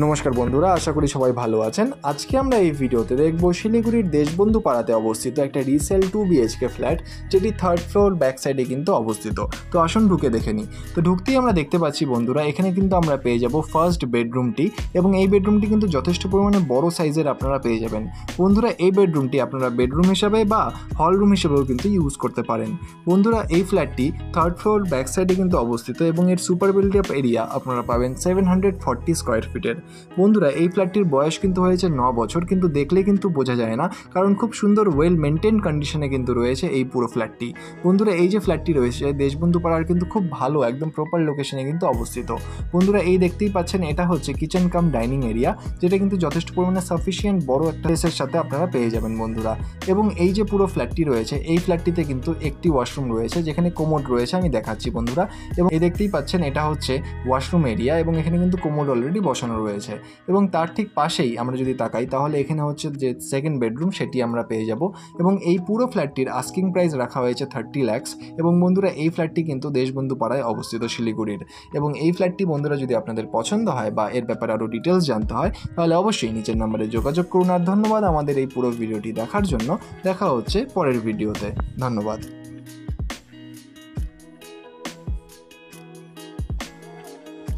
নমস্কার বন্ধুরা, আশা করি সবাই ভালো আছেন। আজকে আমরা এই ভিডিওতে দেখব শিলিগুড়ির দেশবন্ধু পাড়াতে অবস্থিত একটা রিসেল 2 BHK ফ্ল্যাট, যেটি 3rd ফ্লোর ব্যাক সাইডে কিন্তু অবস্থিত। তো আসুন ঢুকে দেখে নিই। তো ঢুকতেই আমরা দেখতে পাচ্ছি বন্ধুরা, এখানে কিন্তু আমরা পেয়ে যাব ফার্স্ট বেডরুমটি, এবং এই বেডরুমটি কিন্তু যথেষ্ট পরিমাণে বড় সাইজের আপনারা পেয়ে যাবেন। বন্ধুরা, এই বেডরুমটি আপনারা বেডরুম হিসাবে বা হল রুম হিসেবেও কিন্তু ইউজ করতে পারেন। বন্ধুরা, এই ফ্ল্যাটটি 3rd ফ্লোর ব্যাক সাইডে কিন্তু অবস্থিত, এবং এর সুপার বিল্ড আপ এরিয়া আপনারা পাবেন 740 স্কোয়ার ফিটের। বন্ধুরা, এই ফ্ল্যাটটির বয়স কিন্তু হয়েছে 9 বছর, কিন্তু দেখলে কিন্তু বোঝা যায় না, কারণ খুব সুন্দর ওয়েল মেনটেন কন্ডিশনে কিন্তু রয়েছে এই পুরো ফ্ল্যাটটি। বন্ধুরা, এই যে ফ্ল্যাটটি রয়েছে দেশবন্ধু পাড়ার কিন্তু খুব ভালো একদম প্রপার লোকেশনে কিন্তু অবস্থিত। বন্ধুরা, এই দেখতেই পাচ্ছেন, এটা হচ্ছে কিচেন কাম ডাইনিং এরিয়া, যেটা কিন্তু যথেষ্ট পরিমাণে সাফিসিয়েন্ট বড় একটা স্পেসের সাথে আপনারা পেয়ে যাবেন বন্ধুরা। এবং এই যে পুরো ফ্ল্যাটটি রয়েছে, এই ফ্ল্যাটটিতে কিন্তু একটি ওয়াশরুম রয়েছে, যেখানে কোমোড রয়েছে, আমি দেখাচ্ছি বন্ধুরা। এবং এই দেখতেই পাচ্ছেন, এটা হচ্ছে ওয়াশরুম এরিয়া, এবং এখানে কিন্তু কোমোড অলরেডি বসানো রয়েছে। এবং তার ঠিক পাশেই আমরা যদি তাকাই, তাহলে এখানে হচ্ছে যে সেকেন্ড বেডরুম, সেটি আমরা পেয়ে যাব। এবং এই পুরো ফ্ল্যাটটির আস্কিং প্রাইস রাখা হয়েছে 30 লাখ। এবং বন্ধুরা, এই ফ্ল্যাটটি কিন্তু দেশবন্ধু পাড়ায় অবস্থিত শিলিগুড়ির। এবং এই ফ্ল্যাটটি বন্ধুরা যদি আপনাদের পছন্দ হয় বা এর ব্যাপারে আরও ডিটেলস জানতে হয়, তাহলে অবশ্যই নিচের নম্বরে যোগাযোগ করুন। আর ধন্যবাদ আমাদের এই পুরো ভিডিওটি দেখার জন্য। দেখা হচ্ছে পরের ভিডিওতে। ধন্যবাদ।